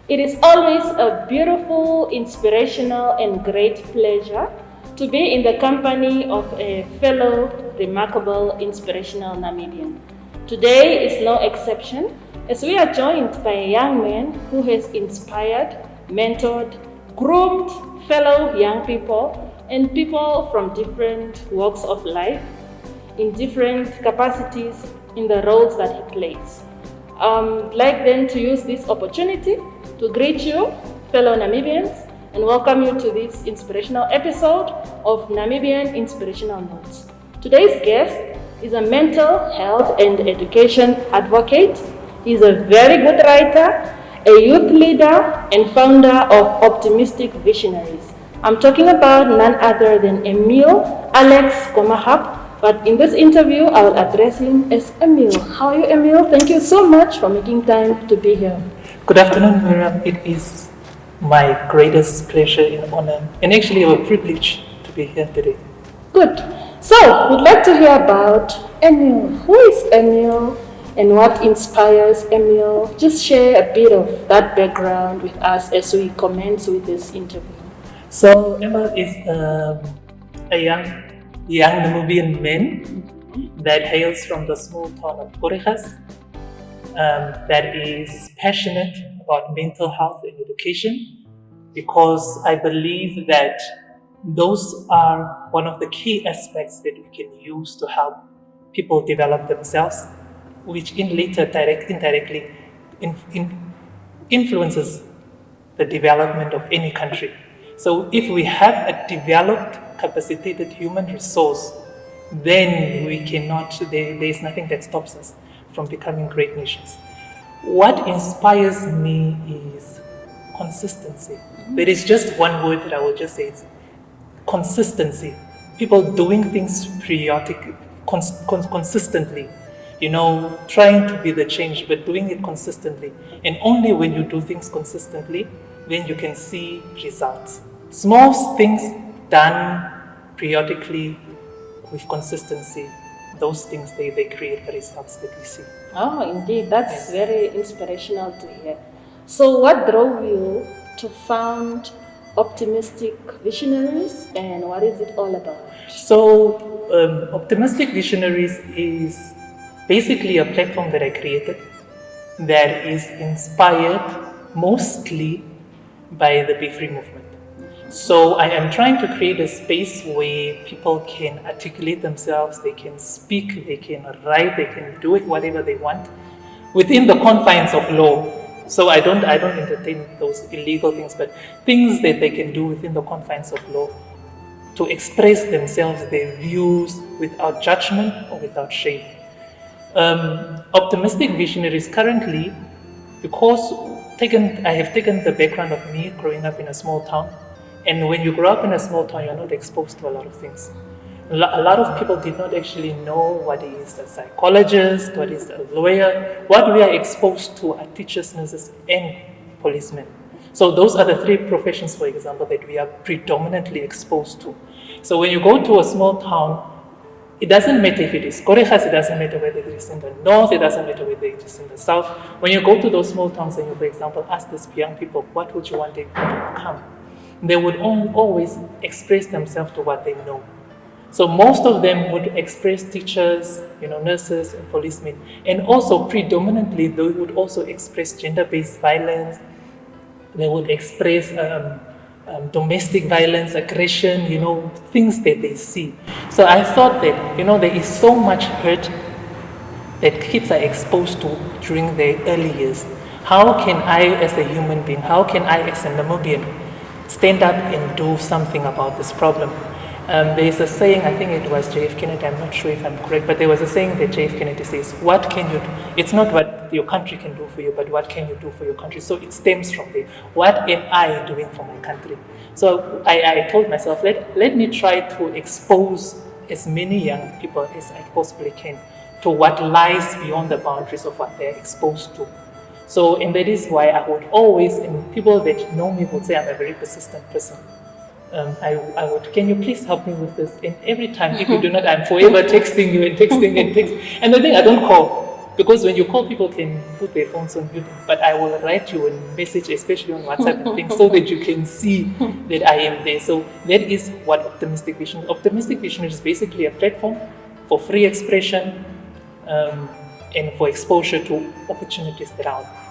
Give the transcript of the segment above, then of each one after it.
It is always a beautiful, inspirational, and great pleasure to be in the company of a fellow remarkable, inspirational Namibian. Today is no exception as we are joined by a young man who has inspired, mentored, groomed fellow young people and people from different walks of life in different capacities in the roles that he plays. I'd like then to use this opportunity to greet you, fellow Namibians, and welcome you to this inspirational episode of Namibian Inspirational Notes. Today's guest is a mental health and education advocate. He's a very good writer, a youth leader, and founder of Optimistic Visionaries. I'm talking about none other than Emil Gomachab, but in this interview, I will address him as Emil. How are you, Emil? Thank you so much for making time to be here. Good afternoon, Miriam. It is my greatest pleasure and honor, and actually a privilege to be here today. Good. So, we'd like to hear about Emil. Who is Emil and what inspires Emil? Just share a bit of that background with us as we commence with this interview. So, Emil is a young Namibian man that hails from the small town of Orejas, that is passionate about mental health and education, because I believe that those are one of the key aspects that we can use to help people develop themselves, which indirectly influences the development of any country. So if we have a developed, capacitated human resource, then we cannot, there is nothing that stops us from becoming great nations. What inspires me is consistency. There is just one word that I will just say, it's consistency. People doing things consistently, trying to be the change, but doing it consistently. And only when you do things consistently, then you can see results. Small things done periodically with consistency, those things, they create the results that we see. Oh, indeed. That's very inspirational to hear. So what drove you to found Optimistic Visionaries, and what is it all about? So Optimistic Visionaries is basically a platform that I created that is inspired mostly by the Be Free movement. So I am trying to create a space where people can articulate themselves, they can speak, they can write, they can do it whatever they want within the confines of law. So I don't entertain those illegal things, but things that they can do within the confines of law to express themselves, their views without judgment or without shame. Optimistic Visionaries currently, because I have taken the background of me growing up in a small town. And when you grow up in a small town, you're not exposed to a lot of things. A lot of people did not actually know what is a psychologist, what is a lawyer. What we are exposed to are teachers, nurses, and policemen. So those are the three professions, for example, that we are predominantly exposed to. So when you go to a small town, it doesn't matter if it is Korejas, it doesn't matter whether it is in the north, it doesn't matter whether it is in the south. When you go to those small towns and you, for example, ask these young people, what would you want them to become? They would always express themselves to what they know. So most of them would express teachers, nurses and policemen. And also predominantly, they would also express gender-based violence. They would express domestic violence, aggression, things that they see. So I thought that, there is so much hurt that kids are exposed to during their early years. How can I, as a human being, how can I, as a Namibian, stand up and do something about this problem? There's a saying, I think it was J.F. Kennedy, I'm not sure if I'm correct, but there was a saying that J.F. Kennedy says, what can you do? It's not what your country can do for you, but what can you do for your country? So it stems from there. What am I doing for my country? So I told myself, let me try to expose as many young people as I possibly can to what lies beyond the boundaries of what they're exposed to. So, and that is why I would always, and people that know me would say I'm a very persistent person. I would, can you please help me with this? And every time, if you do not, I'm forever texting you and texting. And the thing, I don't call. Because when you call, people can put their phones on mute, but I will write you a message, especially on WhatsApp and things, so that you can see that I am there. So that is what Optimistic Vision. Optimistic Vision is basically a platform for free expression and for exposure to opportunities that are out there.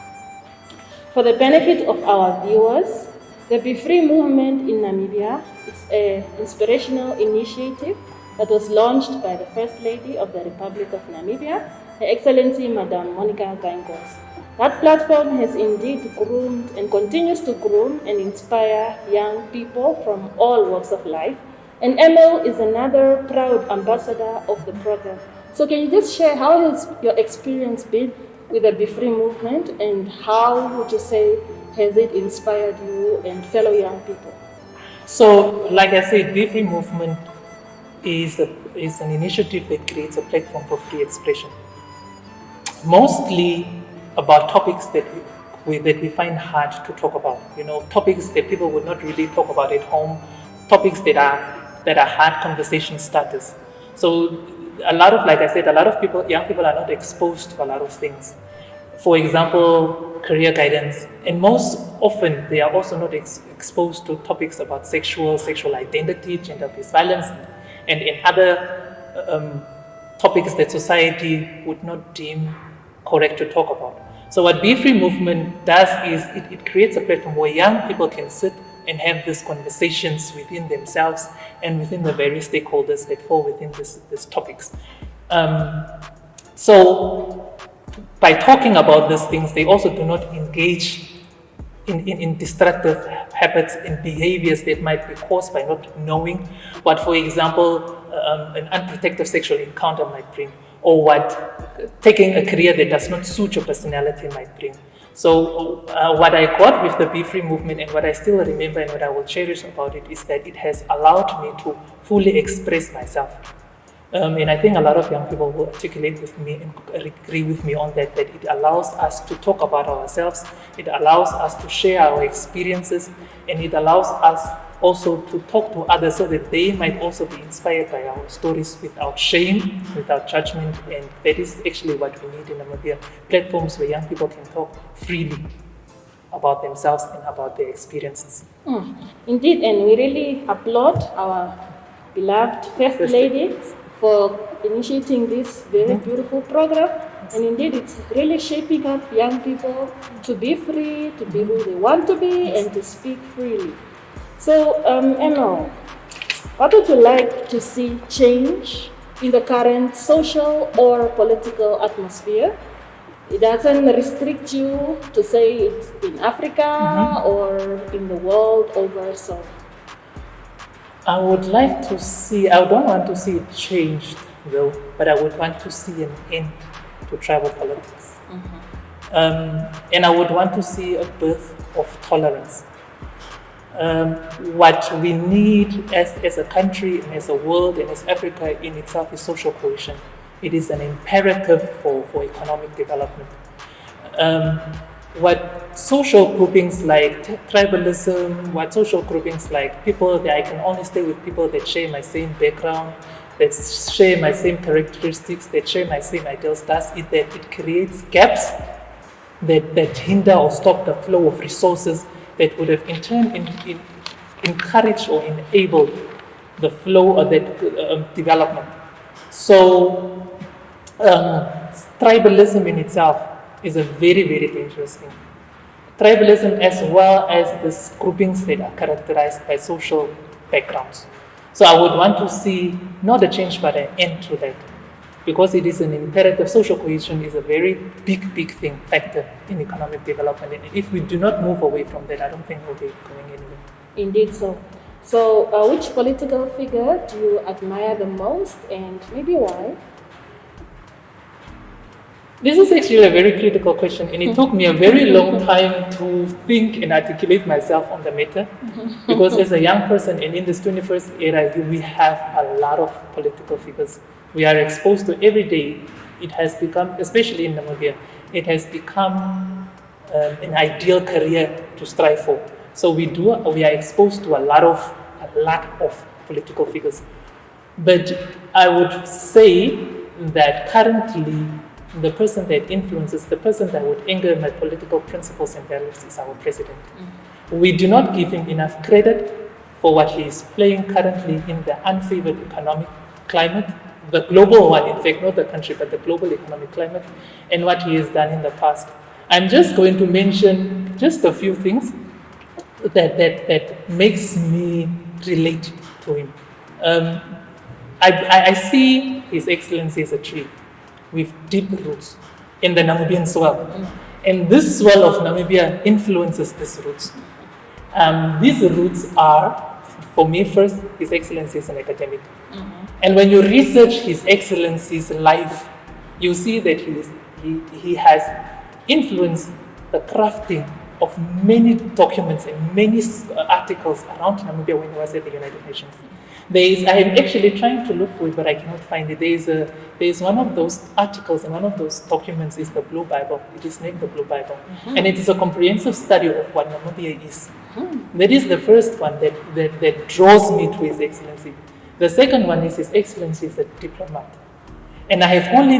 For the benefit of our viewers, the Be Free movement in Namibia is an inspirational initiative that was launched by the First Lady of the Republic of Namibia, Her Excellency Madame Monica Gainkos. That platform has indeed groomed and continues to groom and inspire young people from all walks of life. And Emil is another proud ambassador of the program. So can you just share how has your experience been with the Be Free movement, and how would you say has it inspired you and fellow young people? So, like I said, Be Free movement is an initiative that creates a platform for free expression, mostly about topics that we find hard to talk about. Topics that people would not really talk about at home, topics that are hard conversation starters. So like I said, a lot of young people are not exposed to a lot of things. For example, career guidance, and most often they are also not exposed to topics about sexual identity, gender-based violence, and other topics that society would not deem correct to talk about. So what Be Free movement does is it creates a platform where young people can sit and have these conversations within themselves and within the various stakeholders that fall within these topics. So by talking about these things, they also do not engage in destructive habits and behaviors that might be caused by not knowing what, for example, an unprotected sexual encounter might bring, or what taking a career that does not suit your personality might bring. So what I got with the Be Free movement, and what I still remember and what I will cherish about it, is that it has allowed me to fully express myself. And I think a lot of young people will articulate with me and agree with me on that it allows us to talk about ourselves, it allows us to share our experiences, and it allows us also to talk to others so that they might also be inspired by our stories without shame, without judgment. And that is actually what we need in Namibia, platforms where young people can talk freely about themselves and about their experiences. Indeed, and we really applaud our beloved First Lady for initiating this very beautiful program. And indeed, it's really shaping up young people to be free, to be who they want to be, and to speak freely. So, Emil, what would you like to see change in the current social or political atmosphere? It doesn't restrict you to say it's in Africa or in the world over. So I would like to see, I don't want to see it changed though, but I would want to see an end to tribal politics. And I would want to see a birth of tolerance. What we need as a country and as a world and as Africa in itself is social cohesion. It is an imperative for economic development. What social groupings like tribalism, what social groupings like people that I can only stay with people that share my same background, that share my same characteristics, that share my same ideals, does is that it creates gaps that hinder or stop the flow of resources that would have in turn encouraged or enabled the flow of that development. So tribalism in itself is a very, very dangerous thing. Tribalism, as well as these groupings that are characterized by social backgrounds. So I would want to see not a change but an end to that, because it is an imperative. Social cohesion is a very big factor in economic development. And if we do not move away from that, I don't think we'll be going anywhere. Indeed so. So which political figure do you admire the most, and maybe why? This is actually a very critical question, and it took me a very long time to think and articulate myself on the matter, because as a young person and in this 21st era, we have a lot of political figures. We are exposed to every day. It has become, especially in Namibia, it has become an ideal career to strive for. So we are exposed to a lot of political figures. But I would say that currently the person that influences, the person that would anchor my political principles and values is our president. We do not give him enough credit for what he is playing currently in the unfavored economic climate, the global one, in fact, not the country, but the global economic climate, and what he has done in the past. I'm just going to mention just a few things that makes me relate to him. I see His Excellency as a tree with deep roots in the Namibian soil. And this soil of Namibia influences these roots. These roots are, for me, first, His Excellency is an academic. And when you research His Excellency's life, you see that he has influenced the crafting of many documents and many articles around Namibia when he was at the United Nations. I am actually trying to look for it, but I cannot find it. There is one of those articles and one of those documents is the Blue Bible. It is named the Blue Bible. And it is a comprehensive study of what Namibia is. That is the first one that draws me to His Excellency. The second one is His Excellency is a diplomat. And I have only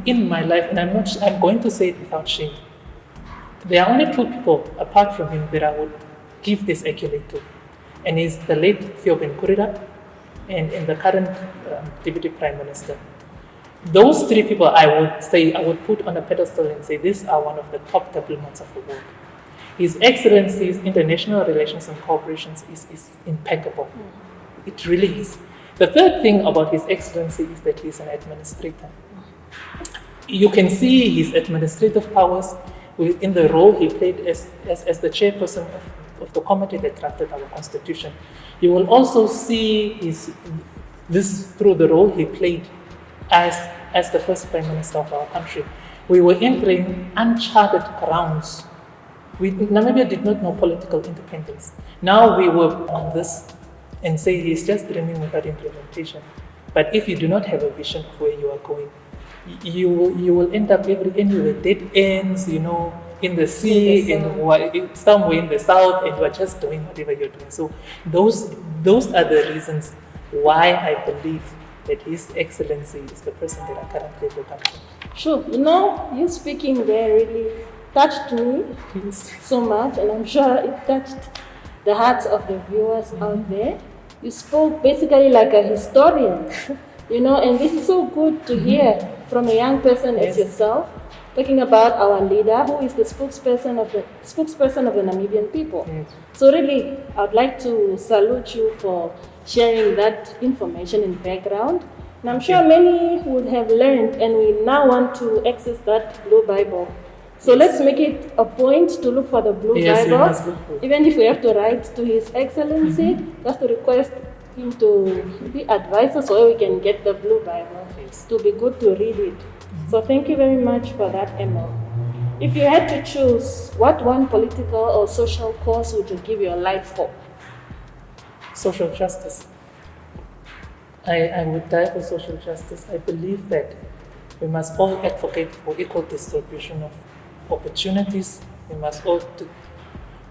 in my life, and I'm going to say it without shame, there are only two people apart from him that I would give this accolade to. And he's the late Theoben Kurira and the current Deputy Prime Minister. Those three people I would put on a pedestal and say these are one of the top diplomats of the world. His Excellency's international relations and cooperation is impeccable. It really is. The third thing about His Excellency is that he's an administrator. You can see his administrative powers in the role he played as the chairperson of the committee that drafted our constitution. You will also see this through the role he played as the first prime minister of our country. We were entering uncharted grounds. Namibia did not know political independence. Now we were on this and say he's just dreaming without implementation. But if you do not have a vision of where you are going, you will end up anywhere, dead ends, in the sea, somewhere in the south, and you are just doing whatever you're doing. So those are the reasons why I believe that His Excellency is the person that I currently look up to. Sure, you speaking there really touched me so much, and I'm sure it touched the hearts of the viewers out there. You spoke basically like a historian, and this is so good to hear from a young person as yourself, talking about our leader who is the spokesperson of the Namibian people. Yes. So really, I'd like to salute you for sharing that information and background. And I'm sure many would have learned, and we now want to access that Blue Bible. So let's make it a point to look for the Blue Bible, even if we have to write to His Excellency, just to request him to be advisor so we can get the Blue Bible. To be good to read it. So thank you very much for that, Emil. If you had to choose, what one political or social cause would you give your life for? Social justice. I would die for social justice. I believe that we must all advocate for equal distribution of opportunities. We must all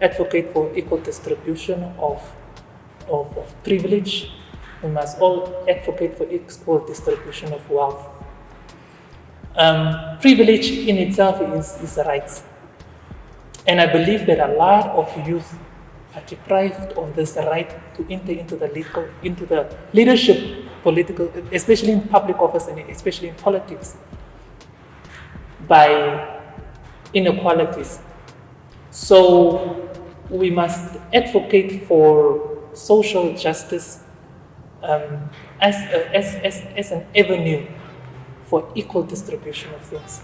advocate for equal distribution of privilege. We must all advocate for equal distribution of wealth. Privilege in itself is a right. And I believe that a lot of youth are deprived of this right to enter into the leadership, political, especially in public office and especially in politics, by inequalities. So we must advocate for social justice as an avenue for equal distribution of things.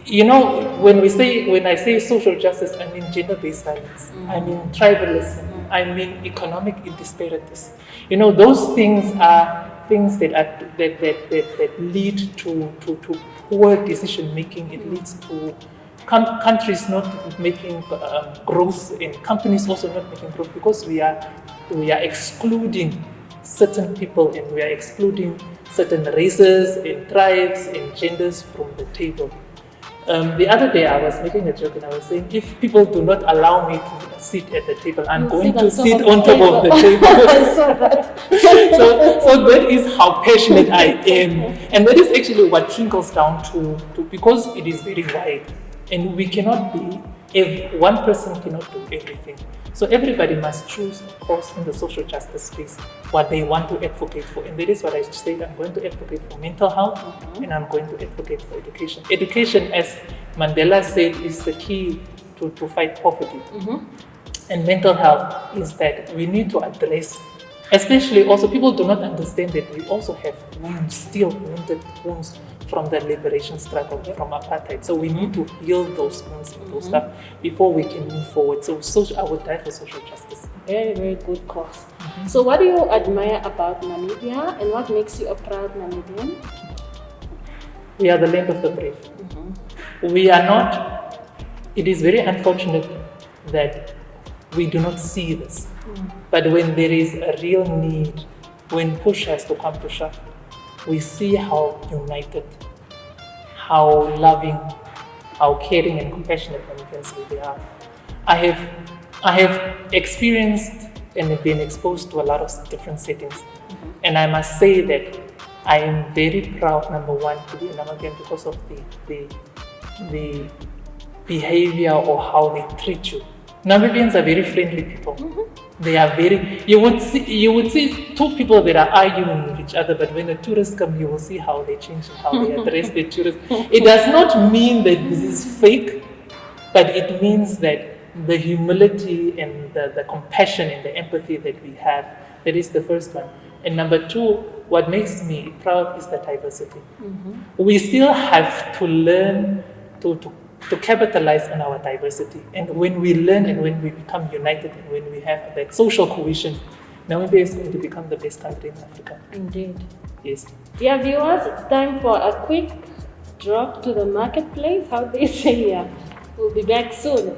When I say social justice, I mean gender-based violence, I mean tribalism, I mean economic disparities. Those things are things that lead to poor decision making. It leads to countries not making growth, and companies also not making growth, because we are excluding certain people, and we are excluding certain races and tribes and genders from the table. The other day I was making a joke and I was saying, if people do not allow me to sit at the table, I'm going to sit on top of the table. I saw that. So that is how passionate I am. And that is actually what trickles down to because it is very wide. And we cannot be, if one person cannot do everything. So everybody must choose, of course, in the social justice space, what they want to advocate for. And that is what I said, I'm going to advocate for mental health, and I'm going to advocate for education. Education, as Mandela said, is the key to fight poverty. And mental health is that we need to address, especially also people do not understand that we also have wounds, still wounded wounds from the liberation struggle, from apartheid. So we need to heal those wounds and those stuff before we can move forward. So I would die for social justice. Very, very good cause. So what do you admire about Namibia and what makes you a proud Namibian? We are the land of the brave. We are not, it is very unfortunate that we do not see this. But when there is a real need, when push has to come to shove, we see how united, how loving, how caring and compassionate Namibians really are. I have experienced and been exposed to a lot of different settings. And I must say that I am very proud, number one, to be a Namibian because of the behavior or how they treat you. Namibians are very friendly people. They are very, you would see two people that are arguing with each other, but when the tourists come, you will see how they change and how they address the tourists. It does not mean that this is fake, but it means that the humility and the compassion and the empathy that we have, that is the first one. And number two, what makes me proud is the diversity. We still have to learn to capitalize on our diversity. And when we learn and when we become united and when we have that social cohesion, Namibia is going to become the best country in Africa. Indeed. Yes. Dear viewers, it's time for a quick drop to the marketplace. How they say here. We'll be back soon.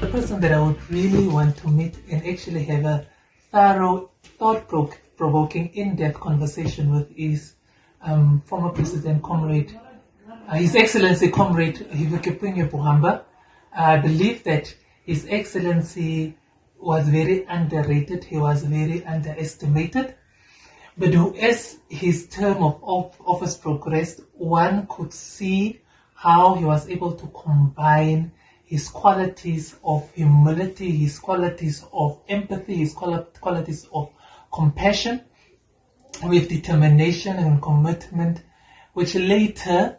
The person that I would really want to meet and actually have a thorough, thought-provoking, in-depth conversation with is former President Comrade, His Excellency Comrade Hifikepunye Pohamba. I believe that His Excellency was very underrated, he was very underestimated. But as his term of office progressed, one could see how he was able to combine his qualities of humility, his qualities of empathy, his qualities of compassion with determination and commitment, which later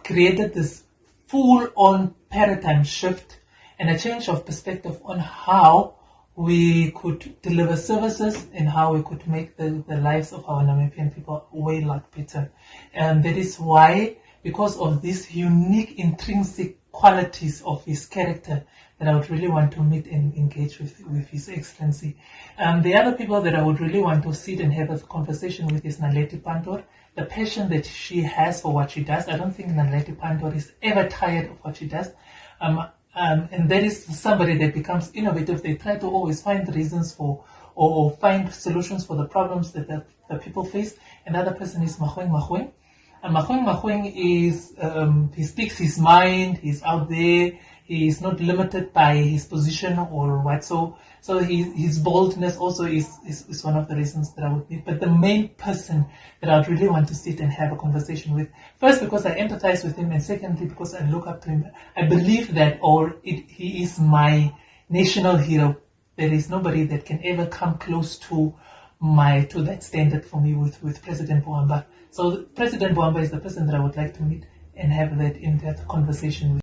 created this full-on paradigm shift and a change of perspective on how we could deliver services and how we could make the lives of our Namibian people way lot better. And that is why, because of these unique intrinsic qualities of his character, that I would really want to meet and engage with His Excellency. The other people that I would really want to sit and have a conversation with is Naledi Pandor. The passion that she has for what she does, I don't think Naledi Pandor is ever tired of what she does. And that is somebody that becomes innovative. They try to always find reasons for or find solutions for the problems that the people face. Another person is Mahueng Mahueng. And Mahueng is, he speaks his mind, he's out there, he is not limited by his position or what. So his boldness also is one of the reasons that I would need. But the main person that I would really want to sit and have a conversation with, first because I empathize with him, and secondly because I look up to him. I believe that, he is my national hero. There is nobody that can ever come close to that standard for me with President Pohamba. So President Pohamba is the person that I would like to meet and have that in-depth conversation with.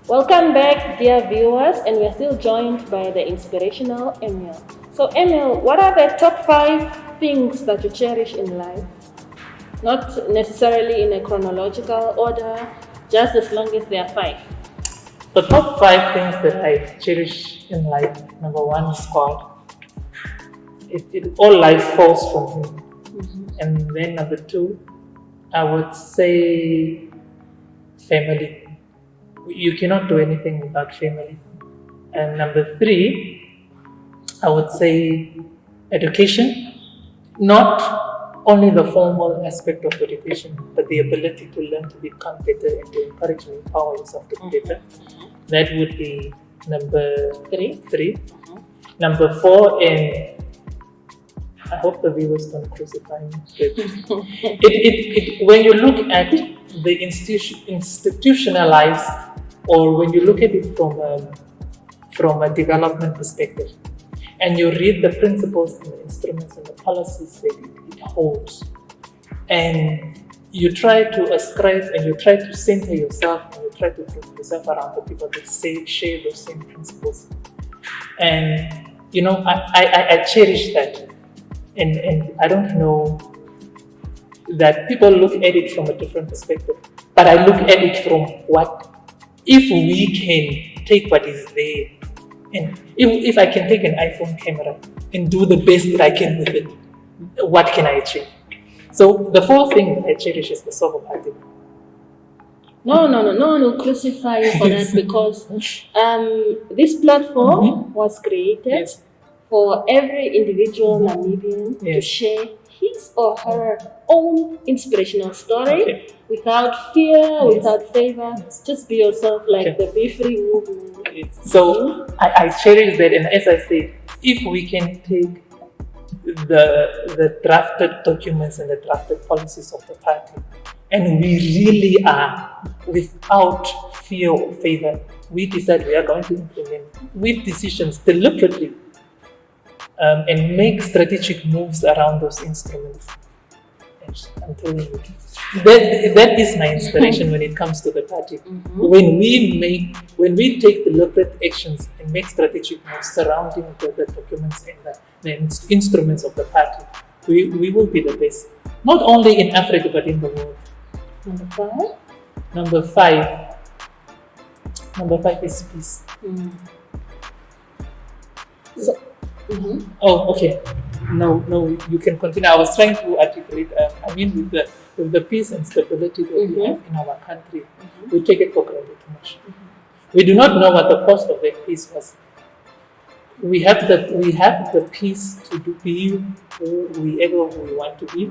Welcome back, dear viewers, and we are still joined by the inspirational Emil. So Emil, what are the top 5 things that you cherish in life? Not necessarily in a chronological order, just as long as there are 5. The top 5 things that I cherish in life, number 1 is God. All life falls from Him. And then number 2, I would say family. You cannot do anything without family. And number 3, I would say education. Not only the formal aspect of education, but the ability to learn to become better and to encourage and empower yourself to be better. That would be number 3. Number 4, and I hope the viewers don't crucify me. When you look at the institutionalized, or when you look at it from a development perspective, and you read the principles and the instruments and the policies that it holds, and you try to ascribe and you try to center yourself and you try to put yourself around the people that share those same principles. And I cherish that. And I don't know that people look at it from a different perspective, but I look at it from if we can take what is there, and if I can take an iPhone camera and do the best that I can with it, what can I achieve? So the 4th thing I cherish is the Soho party. No one will crucify you for that, because this platform was created for every individual Namibian to share his or her own inspirational story without fear, without favor. Just be yourself, like the Be Free movement. So I cherish that, and as I said, if we can take the drafted documents and the drafted policies of the party, and we really are, without fear or favor, we decide we are going to implement with decisions deliberately, and make strategic moves around those instruments. I'm telling you, that is my inspiration when it comes to the party. When we take deliberate actions and make strategic moves surrounding the documents and the instruments of the party, we will be the best, not only in Africa but in the world. Number 5 is peace. Oh, okay. No, you can continue. I was trying to articulate. With the peace and stability that we have in our country, we take it for granted too much. We do not know what the cost of that peace was. We have the peace to be whoever we want to be.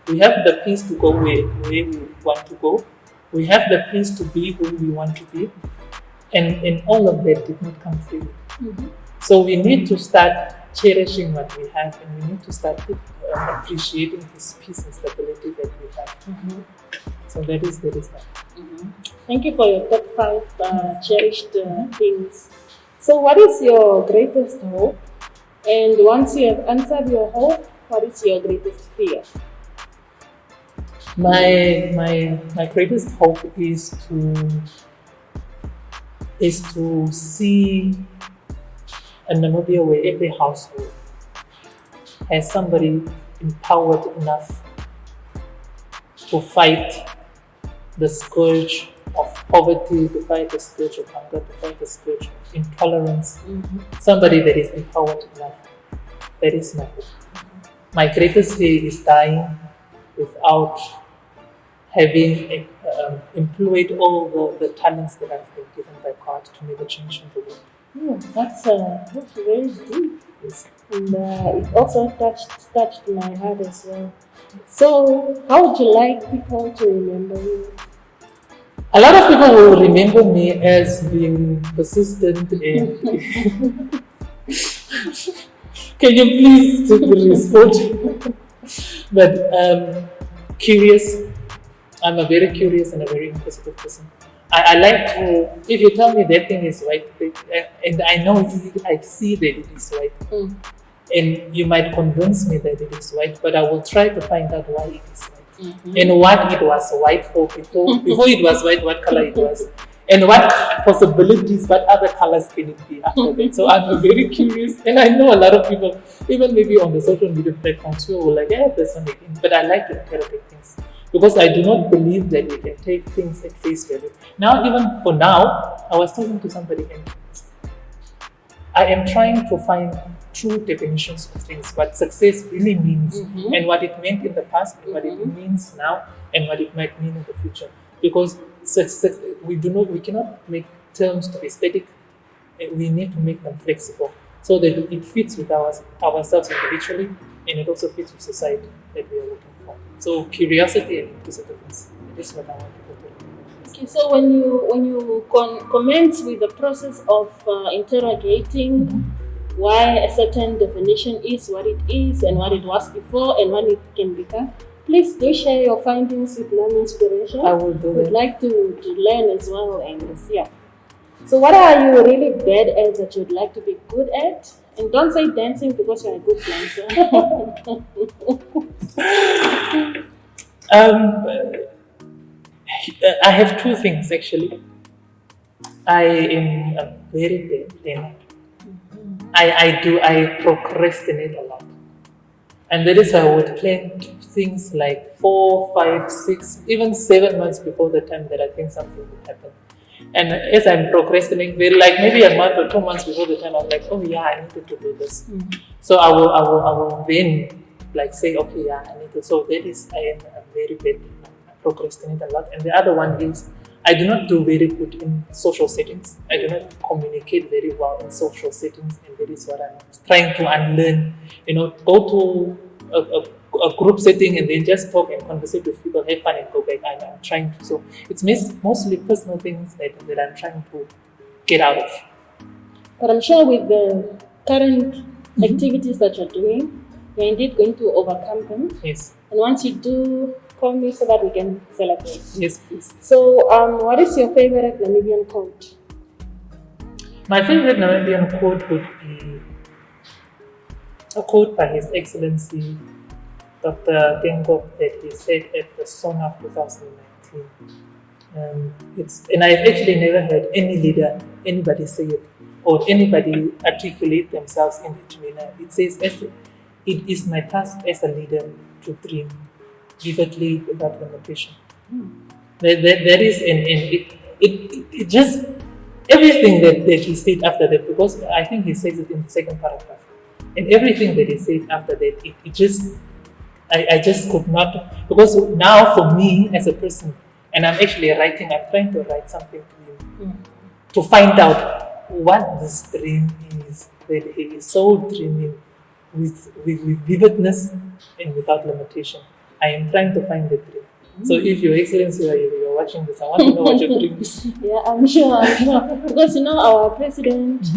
We have the peace to go where we want to go. We have the peace to be who we want to be, and all of that did not come freely. So we need to start cherishing what we have, and we need to start appreciating this peace and stability that we have. So that is that. Thank you for your top 5 cherished things. So what is your greatest hope? And once you have answered your hope, what is your greatest fear? My greatest hope is to see a Namibia where every household has somebody empowered enough to fight the scourge of poverty, to fight the scourge of hunger, to fight the scourge of intolerance. Somebody that is empowered enough. That is my hope. My greatest fear is dying without having employed all the talents that I've been given by God to make a change in the world. That's very deep. Yes. And it also touched my heart as well. So, how would you like people to remember you? A lot of people will remember me as being persistent and can you please take the respond? But curious. I'm a very curious and a very inquisitive person. I like to, if you tell me that thing is white, and I know I see that it is white, and you might convince me that it is white, but I will try to find out why it is white, and what it was white for before it was white, what color it was, and what possibilities, what other colors can it be after that. So I'm very curious, and I know a lot of people, even maybe on the social media platforms, who will like, yeah, this one again, but I like to interrogate things. because I do not believe that we can take things at face value. Now, even for now, I was talking to somebody and I am trying to find true definitions of things, what success really means, and what it meant in the past, and what it means now, and what it might mean in the future. Because success, we cannot make terms to be static. We need to make them flexible so that it fits with ourselves individually, and it also fits with society that we are looking for. So curiosity and inquisitiveness. This is what I want people to do. Okay, so when you commence with the process of interrogating why a certain definition is what it is and what it was before and what it can become, please do share your findings with Nami Inspiration. I will do We'd that. like to learn as well, and yeah. So what are you really bad at that you'd like to be good at? And don't say dancing because you're a good dancer. I have two things actually. I am a very bad planner. I procrastinate a lot. And that is why I would plan things like 4, 5, 6, even 7 months before the time that I think something will happen. And as I'm procrastinating, like maybe a month or 2 months before the time, I'm like, oh yeah, I needed to do this. So I will then like say, okay, yeah, I need to. So that is, I am a very bad, I procrastinate a lot. And the other one is, I do not do very good in social settings. I do not communicate very well in social settings, and that is what I'm trying to unlearn. Go to a group setting and then just talk and conversate with people, have fun and go back. I'm trying to. So it's mostly personal things that I'm trying to get out of. But I'm sure with the current activities that you're doing, you're indeed going to overcome them. Yes. And once you do, call me so that we can celebrate. Yes, please. So, what is your favorite Namibian quote? My favorite Namibian quote would be a quote by His Excellency Dr. Dengo that he said at the Song of 2019. And I've actually never heard any leader, anybody say it, or anybody articulate themselves in that manner. It says, "It is my task as a leader to dream vividly without limitation." There is, and it just, everything that he said after that, because I think he says it in the second paragraph, and everything that he said after that, it just, I just could not, because now for me as a person, and I'm actually writing, I'm trying to write something to him, to find out what this dream is, that he is so dreaming with vividness and without limitation. I am trying to find the dream. So if Your Excellency, you're watching this, I want to know what your dream is. Yeah, I'm sure. Because our president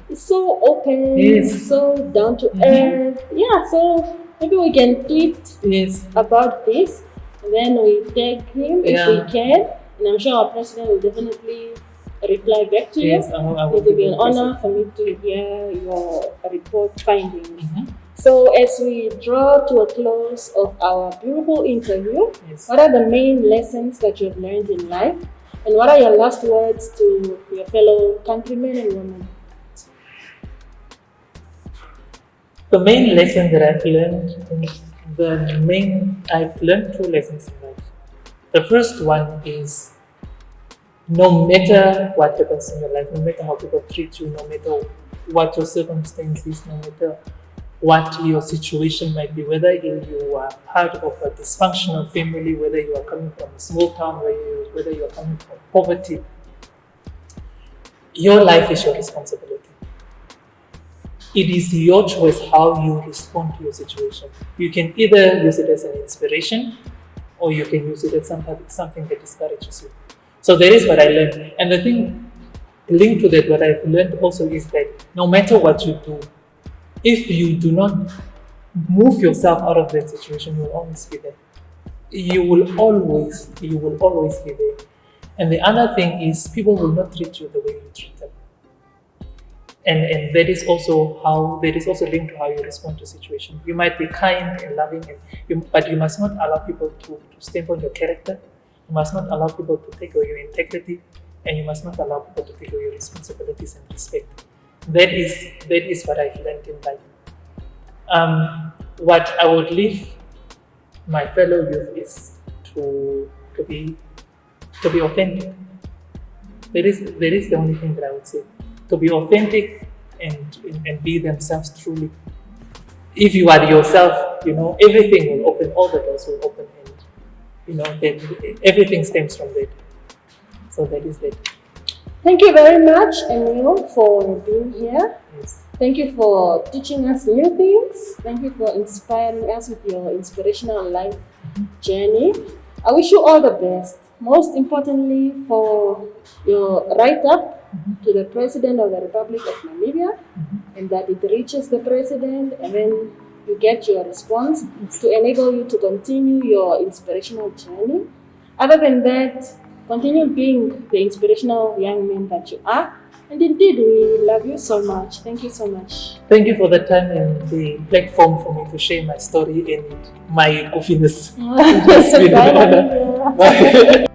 is so open, Yes. so down to earth. Yeah, so maybe we can tweet about this, and then we tag him if we can. And I'm sure our president will definitely reply back to you. Yes, I will. It will be an honor for me to hear your report findings. So as we draw to a close of our beautiful interview, what are the main lessons that you've learned in life? And what are your last words to your fellow countrymen and women? The main lesson that I've learned, I've learned 2 lessons in life. The first one is, no matter what happens in your life, no matter how people treat you, no matter what your circumstances, no matter what your situation might be, whether you are part of a dysfunctional family, whether you are coming from a small town, whether you are coming from poverty, your life is your responsibility. It is your choice how you respond to your situation. You can either use it as an inspiration, or you can use it as something that discourages you. So that is what I learned. And the thing linked to that, what I've learned also is that no matter what you do, if you do not move yourself out of that situation, you will always be there. You will always be there. And the other thing is, people will not treat you the way you treat them. And that is also linked to how you respond to situation. You might be kind and loving, but you must not allow people to stamp on your character. You must not allow people to take away your integrity, and you must not allow people to take away your responsibilities and respect. That is what I've learned in life. What I would leave my fellow youth is to to be authentic. That is the only thing that I would say. To be authentic and be themselves truly. If you are yourself, everything will open, all the doors will open, and then everything stems from that. So that is that. Thank you very much, Emil, for being here. Yes. Thank you for teaching us new things. Thank you for inspiring us with your inspirational life journey. I wish you all the best. Most importantly, for your write-up to the President of the Republic of Namibia, and that it reaches the President, and then you get your response to enable you to continue your inspirational journey. Other than that, continue being the inspirational young man that you are. And indeed, we love you so much. Thank you so much. Thank you for the time and the platform for me to share my story and my goofiness. Bye, Namibia. Bye.